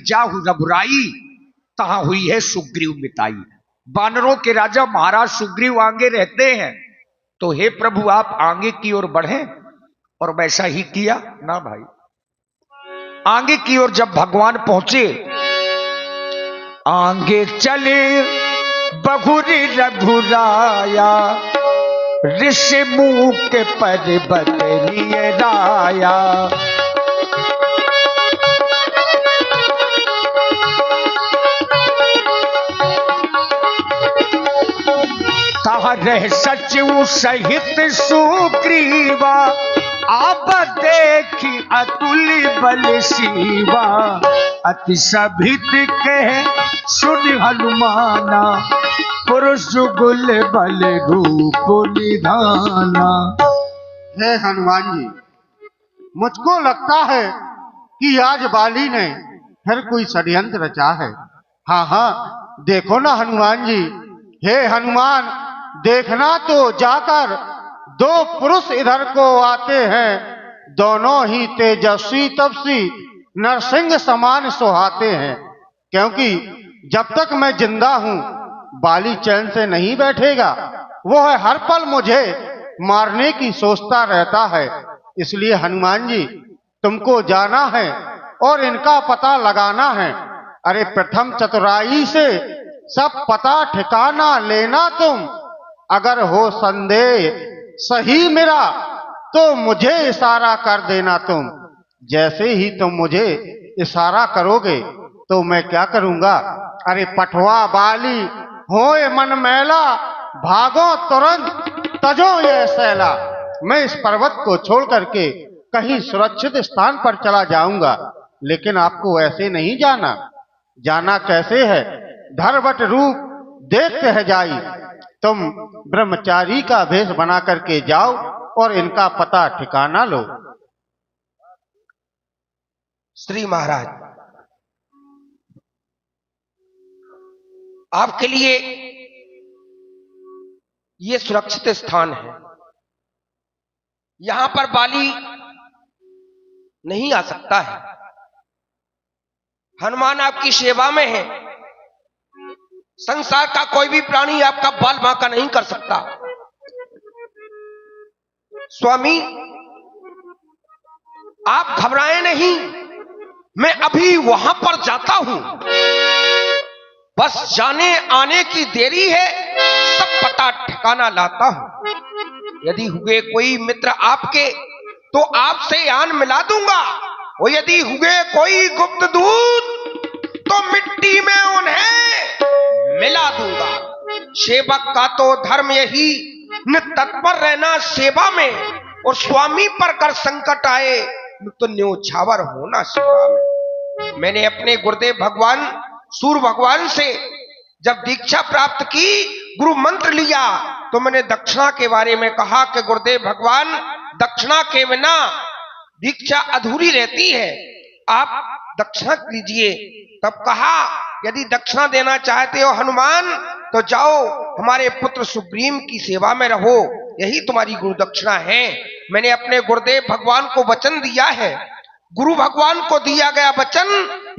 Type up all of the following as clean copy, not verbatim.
जाहु रघुराई, तहां हुई है सुग्रीव मिताई। वानरों के राजा महाराज सुग्रीव आगे रहते हैं, तो हे प्रभु आप आगे की ओर बढ़े, और वैसा ही किया ना भाई। आगे की ओर जब भगवान पहुंचे, आगे चले बहुरी रघुराया, ऋषि मुख के पर्वत लिए राया। कहा रह सचिव सहित सुग्रीवा, आप देखी अतुल बल शिवा। अति सभित कहे सुन हनुमाना, पुरुष जुगुल बल रूप निधाना। हे हनुमान जी, मुझको लगता है कि आज बाली ने फिर कोई षड्यंत्र रचा है। हाँ हाँ, देखो ना हनुमान जी। हे हनुमान, देखना तो जाकर दो पुरुष इधर को आते हैं, दोनों ही तेजस्वी तपस्वी नरसिंह समान सुहाते हैं। क्योंकि जब तक मैं जिंदा हूं, बाली चैन से नहीं बैठेगा। वो है हर पल मुझे मारने की सोचता रहता है। इसलिए हनुमान जी, तुमको जाना है और इनका पता लगाना है। अरे प्रथम चतुराई से सब पता ठिकाना लेना तुम। अगर हो संदेह सही मेरा, तो मुझे इशारा कर देना तुम। जैसे ही तुम मुझे इशारा करोगे तो मैं क्या करूंगा। अरे पठवा बाली होए मन मैला, भागो तुरंत तजो ये सैला। मैं इस पर्वत को छोड़ करके कहीं सुरक्षित स्थान पर चला जाऊंगा। लेकिन आपको ऐसे नहीं जाना। जाना कैसे है, धरवट रूप देख कह जाई। तुम ब्रह्मचारी का भेष बना करके जाओ और इनका पता ठिकाना लो। श्री महाराज, आपके लिए ये सुरक्षित स्थान है। यहां पर बाली नहीं आ सकता है। हनुमान आपकी सेवा में है। संसार का कोई भी प्राणी आपका बाल बांका नहीं कर सकता। स्वामी, आप घबराएं नहीं, मैं अभी वहां पर जाता हूं। बस जाने आने की देरी है, सब पता ठिकाना लाता हूं। यदि हुए कोई मित्र आपके, तो आपसे आन मिला दूंगा। और यदि हुए कोई गुप्त दूत, तो मिट्टी में उन्हें मिला दूंगा। सेवक का तो धर्म यही न तत्पर रहना सेवा में, और स्वामी पर कर संकट आए तो न्योछावर होना सेवा में। मैंने अपने गुरुदेव भगवान सूर्य भगवान से जब दीक्षा प्राप्त की, गुरु मंत्र लिया, तो मैंने दक्षिणा के बारे में कहा कि गुरुदेव भगवान, दक्षिणा के बिना दीक्षा अधूरी रहती है, आप दक्षिणा दीजिए। तब कहा, यदि दक्षिणा देना चाहते हो हनुमान, तो जाओ हमारे पुत्र सुग्रीव की सेवा में रहो, यही तुम्हारी गुरु दक्षिणा है। मैंने अपने गुरुदेव भगवान को वचन दिया है। गुरु भगवान को दिया गया वचन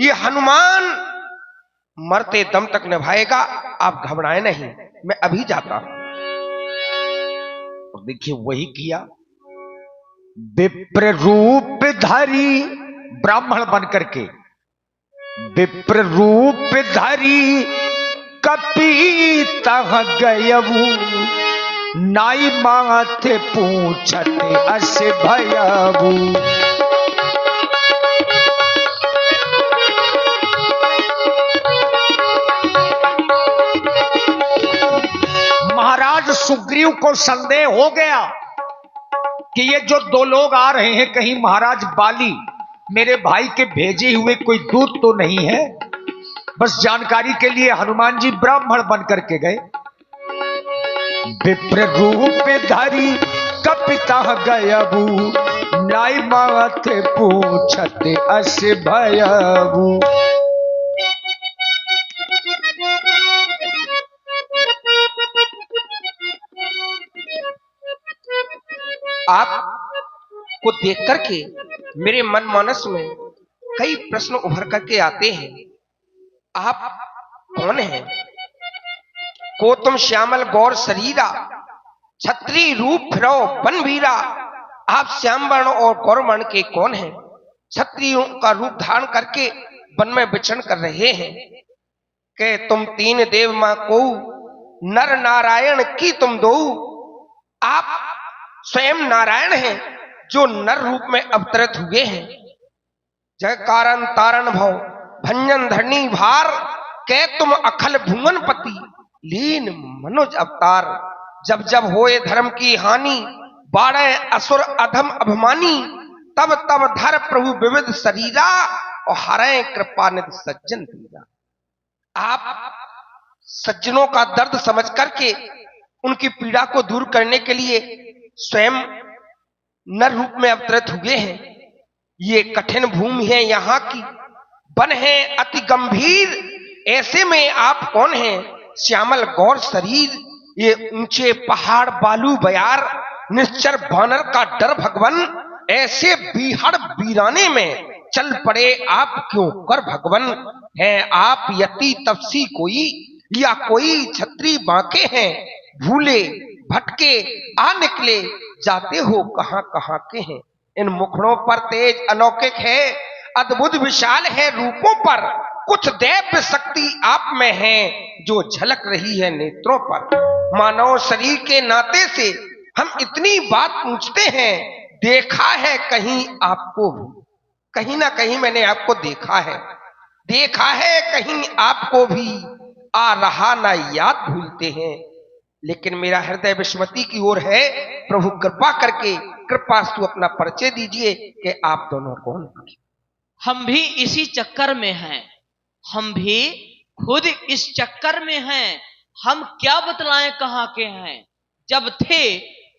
ये हनुमान मरते दम तक निभाएगा। आप घबराएं नहीं, मैं अभी जाता हूं। और देखिए वही किया। विप्र रूप धरी, ब्राह्मण बनकर के विप्र रूप धरी, कपी तह गयऊ, नाई माथे पूछत अस भयऊ। महाराज सुग्रीव को संदेह हो गया कि ये जो दो लोग आ रहे हैं, कहीं महाराज बाली मेरे भाई के भेजे हुए कोई दूत तो नहीं है। बस जानकारी के लिए हनुमान जी ब्राह्मण बन करके गए। विप्र रूप धरी कपिता गयबू, नाई माथे पूछत अस भयबू। आप को देख करके मेरे मन मानस में कई प्रश्न उभर करके आते हैं। आप कौन हैं? को तुम श्यामल गौर शरीरा, छत्री रूप फिरो बन वीरा। आप श्याम वर्ण और गौर वर्ण के कौन हैं? क्षत्रियों का रूप धारण करके वन में विचरण कर रहे हैं। कि तुम तीन देव मां को नर नारायण की तुम दो। आप स्वयं नारायण हैं जो नर रूप में अवतरित हुए हैं। जय कारण तारण भव भंजन धरणी भार, के तुम अखल भुवन पति लीन मनुज अवतार। जब जब होए धर्म की हानि, बाढ़े असुर अधम अभिमानी। तब तब धर प्रभु विविध शरीरा, और हरे कृपा निधि सज्जन पीरा। आप सज्जनों का दर्द समझ करके उनकी पीड़ा को दूर करने के लिए स्वयं नर रूप में अवतरित हुए हैं। ये कठिन भूमि है यहाँ की, वन है अति गंभीर, ऐसे में आप कौन हैं? श्यामल गौर शरीर, ये ऊंचे पहाड़ बालू बयार, निश्चर बानर का डर भगवन। ऐसे बीहड़ बीराने में चल पड़े आप क्यों कर भगवन। है आप यति तपसी कोई, या कोई छत्री बांके हैं? भूले भटके आ निकले, जाते हो कहां कहां के हैं। इन मुखड़ों पर तेज अलौकिक है, अद्भुत विशाल है रूपों पर। कुछ दैव्य शक्ति आप में है, जो झलक रही है नेत्रों पर। मानव शरीर के नाते से हम इतनी बात पूछते हैं, देखा है कहीं आपको भी? कहीं ना कहीं मैंने आपको देखा है कहीं आपको भी आ रहा ना याद भूलते हैं। लेकिन मेरा हृदय विस्मृति की ओर है। प्रभु कृपा करके कृपास्तु अपना परिचय दीजिए कि आप दोनों कौन हैं। हम भी इसी चक्कर में हैं, हम भी खुद इस चक्कर में हैं। हम क्या बतलाएं कहां के हैं। जब थे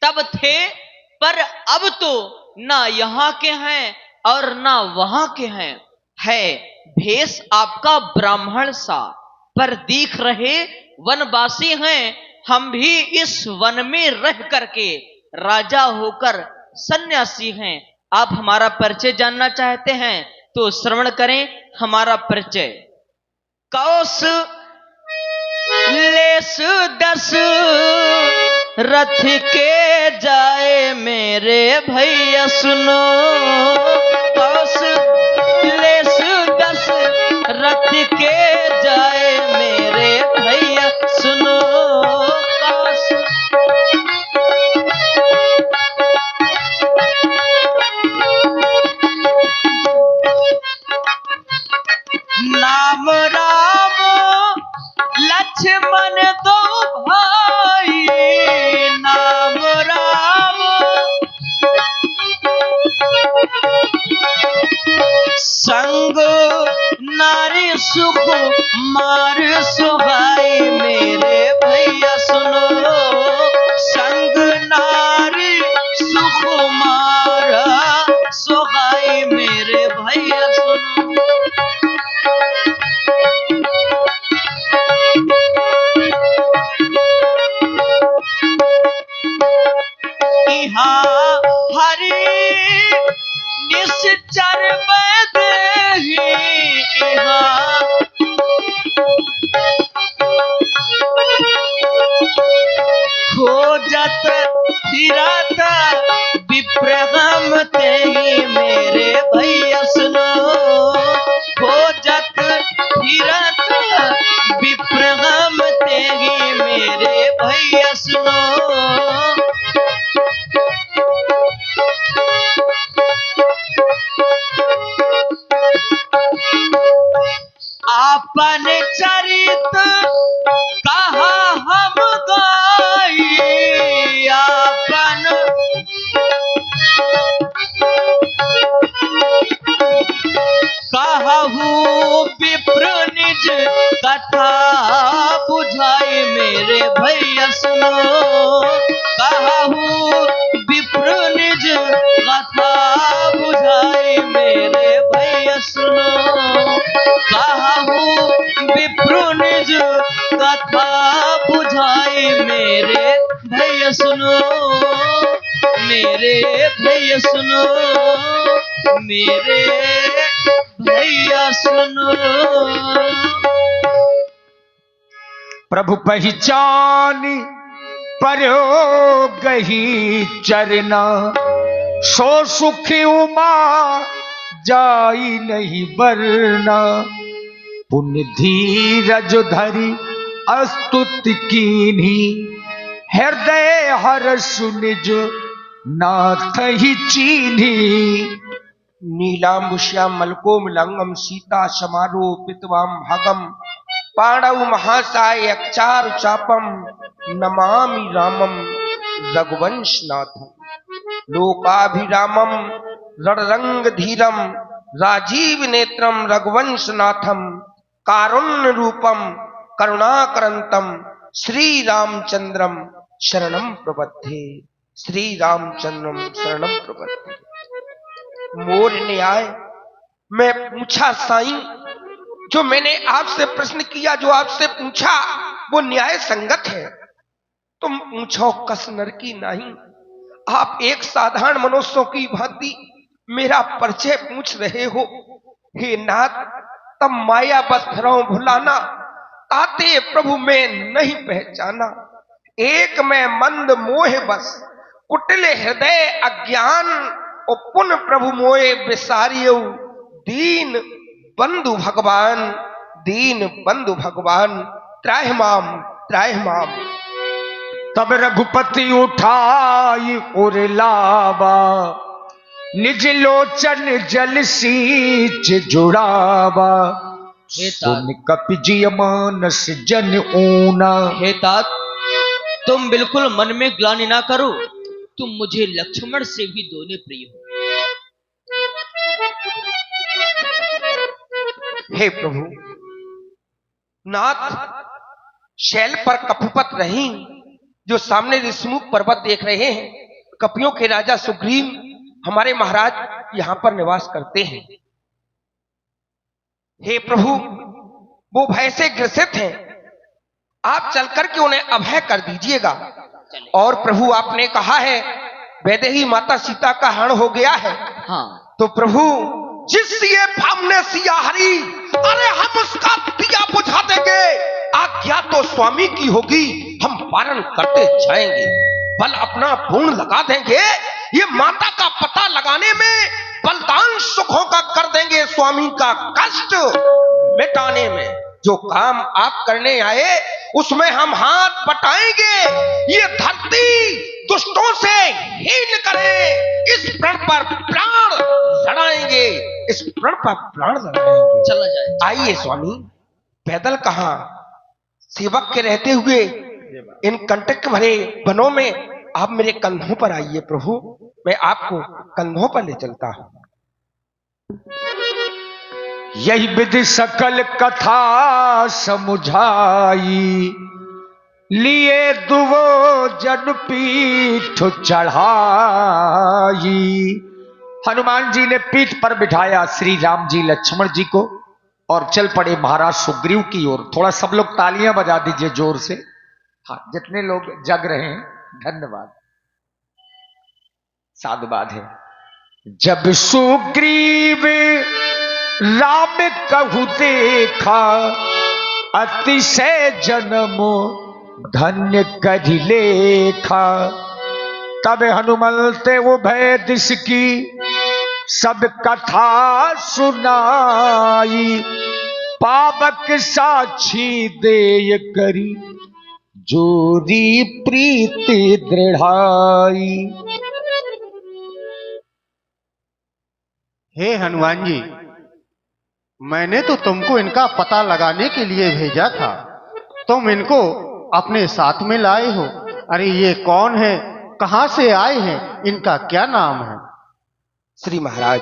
तब थे, पर अब तो ना यहाँ के हैं और ना वहां के हैं। है भेष आपका ब्राह्मण सा, पर दिख रहे वनवासी हैं। हम भी इस वन में रह करके राजा होकर सन्यासी हैं। आप हमारा परिचय जानना चाहते हैं तो श्रवण करें हमारा परिचय। कौस लेस 10 रथ के जाए मेरे भैया सुनो। कौस लेस 10 रथ के जाए मेरे भैया सुनो। कौस नाम राम लक्ष्मण दो भाई, नाम राम संग नारी सुख मार सुहाई मेरे भैया सुनो। संग नारी सुख मारा सुहाई मेरे भैया सुनो। हरि निश्चर बदही, खोजत फिरत विप्रहम ते ही मेरे भैया सुनो। खोजत फिरत विप्रहम ते ही मेरे भैया सुनो। आपन चरित कहा हम गाई, आपन कहू विप्र निज कथा बुझाई मेरे भैया सुनो। कहू विप्र निज कथा बुझाई मेरे भैया सुनो। कहू विप्र निज कथा बुझाई मेरे भैया सुनो। मेरे भैया सुनो, मेरे भैया सुनो। प्रभु पहचान परो गही चरना, सो सुख उमा जाई नहीं बरना। पुण्य धीरज धरि अस्तुति कीन्ही, हृदय हर्ष निज नाथ ही चीन्ही। नीलाम्बुश्याम मलकोमलंगम सीता समारोपितवाम भागम, पाणौ महासाय अक्षार चापम, नमामि रामम रघुवंशनाथम। लोकाभिरामम रणरंग धीरम, राजीव नेत्रम रघुवंशनाथम। कारुण्य रूपम करुणाकरंतम, श्री रामचंद्रम शरणम प्रपद्ये। श्री रामचंद्रम शरणम प्रपद्ये। मोर न्याय मैं पूछा साईं, जो मैंने आपसे प्रश्न किया, जो आपसे पूछा वो न्याय संगत है। तुम पूछो कस नर की नहीं। आप एक साधारण मनुष्यों की भांति मेरा परिचय पूछ रहे हो। हे नाथ, तब माया बस फिरौं भुलाना, ताते प्रभु में नहीं पहचाना। एक में मंद मोह बस, कुटिल हृदय अज्ञान, और पुन प्रभु मोए विसारियो। दीन बंधु भगवान, दीन बंधु भगवान, त्राहि माम। तब रघुपति उठाई उर लावा, निज लोचन जल सींच जुड़ावा। हे सुन कपि जिय मानस जन ऊना। हे तात, तुम बिल्कुल मन में ग्लानि ना करो, तुम मुझे लक्ष्मण से भी दोने प्रिय हो। हे प्रभु नाथ, शैल पर कपिपत रही, जो सामने ऋषिमुख पर्वत देख रहे हैं, कपियों के राजा सुग्रीव हमारे महाराज यहां पर निवास करते हैं। हे प्रभु, वो भय से ग्रसित हैं, आप चलकर के उन्हें अभय कर दीजिएगा। और प्रभु आपने कहा है वैदेही माता सीता का हरण हो गया है। हाँ, तो प्रभु जिस ये फामने सिया हरी, अरे हम उसका दिया बुझा देंगे। आज्ञा तो स्वामी की होगी, हम पालन करते जाएंगे, बल अपना पूर्ण लगा देंगे। ये माता का पता लगाने में बलिदान सुखों का कर देंगे, स्वामी का कष्ट मिटाने में। जो काम आप करने आए उसमें हम हाथ बटाएंगे। ये धरती दुष्टों से हीन करें, इस प्रण पर प्राण लड़ाएंगे, इस प्रण पर प्राण लड़ाएंगे। चला जाए। आइए स्वामी, पैदल कहां, सेवक के रहते हुए इन कंटक भरे वनों में आप मेरे कंधों पर आइए प्रभु, मैं आपको कंधों पर ले चलता हूं। यही विधि सकल कथा समुझाई, लिए दुवो जन पीठ चढ़ाई। हनुमान जी ने पीठ पर बिठाया श्री राम जी लक्ष्मण जी को और चल पड़े महाराज सुग्रीव की ओर। थोड़ा सब लोग तालियां बजा दीजिए जोर से। हाँ, जितने लोग जग रहे हैं धन्यवाद, साधुवाद है। जब सुग्रीव राम कहु देखा, अतिशय जन्म धन्य करि लेखा। तब हनुमंते उभय दिश की सब कथा सुनाई। पावक साक्षी देय करी, जोरी प्रीति दृढ़ाई। हे हनुमान जी, मैंने तो तुमको इनका पता लगाने के लिए भेजा था, तुम इनको अपने साथ में लाए हो। अरे ये कौन है, कहां से आए हैं, इनका क्या नाम है? श्री महाराज,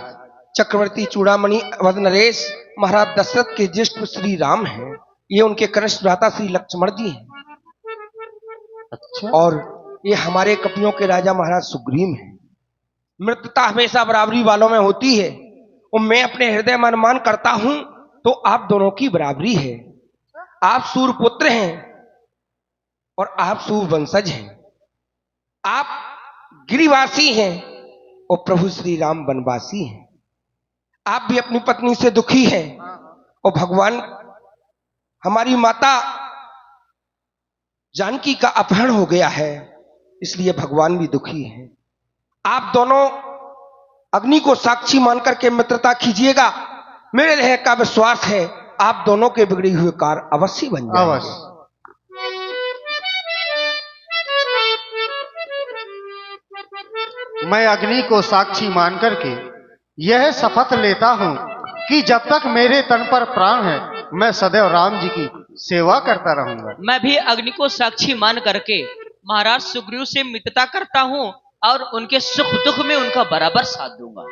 चक्रवर्ती चूड़ामणि अवध नरेश महाराज दशरथ के ज्येष्ठ श्री राम हैं। ये उनके कनिष्ठ भ्राता श्री लक्ष्मण जी हैं। अच्छा, और ये हमारे कपियों के राजा महाराज सुग्रीव हैं। मृत्यता हमेशा बराबरी वालों में होती है, और मैं अपने हृदय में अनुमान करता हूं तो आप दोनों की बराबरी है। आप सूरपुत्र हैं और आप सूर वंशज हैं। आप गिरिवासी हैं और प्रभु श्री राम वनवासी हैं। आप भी अपनी पत्नी से दुखी हैं और भगवान हमारी माता जानकी का अपहरण हो गया है, इसलिए भगवान भी दुखी हैं। आप दोनों अग्नि को साक्षी मान करके मित्रता कीजिएगा। मेरे लह का विश्वास है आप दोनों के बिगड़ी हुए कार्य अवश्य बन जाएंगे। अवश्य। मैं अग्नि को साक्षी मान करके यह शपथ लेता हूं कि जब तक मेरे तन पर प्राण है मैं सदैव राम जी की सेवा करता रहूंगा। मैं भी अग्नि को साक्षी मान करके महाराज सुग्रीव से मित्रता करता हूँ और उनके सुख दुख में उनका बराबर साथ दूंगा।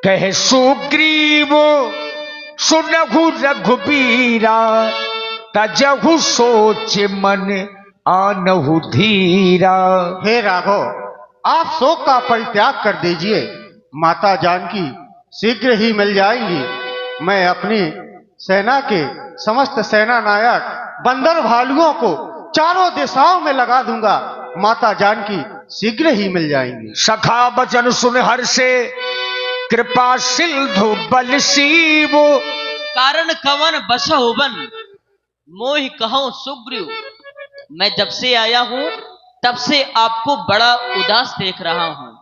कहे सुग्रीव सुनहु रघुबीरा, तजहु सोच मन आनहु धीरा। हे राघव, आप शोक का परित्याग कर दीजिए। माता जानकी शीघ्र ही मिल जाएंगी। मैं अपनी सेना के समस्त सेना नायक बंदर भालुओं को चारों दिशाओं में लगा दूंगा। माता जानकी शीघ्र ही मिल जाएंगी। सखा बचन सुन हर्षे, कृपा सिंधु बल सीव। कारण कवन बसहु बन, मोहि कहूं सुग्रीव। मैं जब से आया हूं तब से आपको बड़ा उदास देख रहा हूं।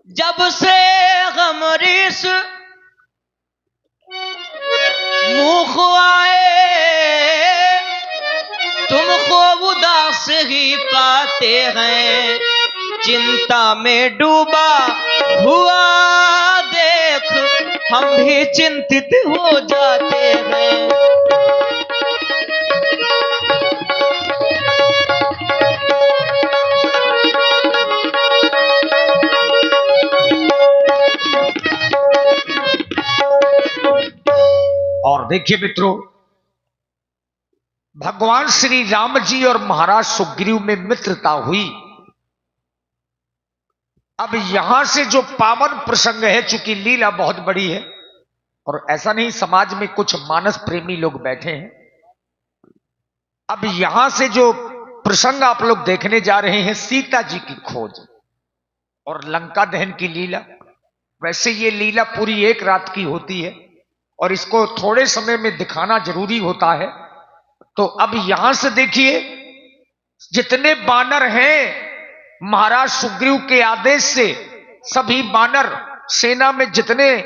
जब से गमरीस मुख आए, तुमको उदास ही पाते हैं। चिंता में डूबा हुआ देख हम भी चिंतित हो जाते हैं। और देखिए मित्रों, भगवान श्री राम जी और महाराज सुग्रीव में मित्रता हुई। अब यहां से जो पावन प्रसंग है, चूंकि लीला बहुत बड़ी है और ऐसा नहीं समाज में कुछ मानस प्रेमी लोग बैठे हैं। अब यहां से जो प्रसंग आप लोग देखने जा रहे हैं, सीता जी की खोज और लंका दहन की लीला। वैसे ये लीला पूरी एक रात की होती है और इसको थोड़े समय में दिखाना जरूरी होता है। तो अब यहां से देखिए, जितने बानर हैं, महाराज सुग्रीव के आदेश से सभी बानर सेना में जितने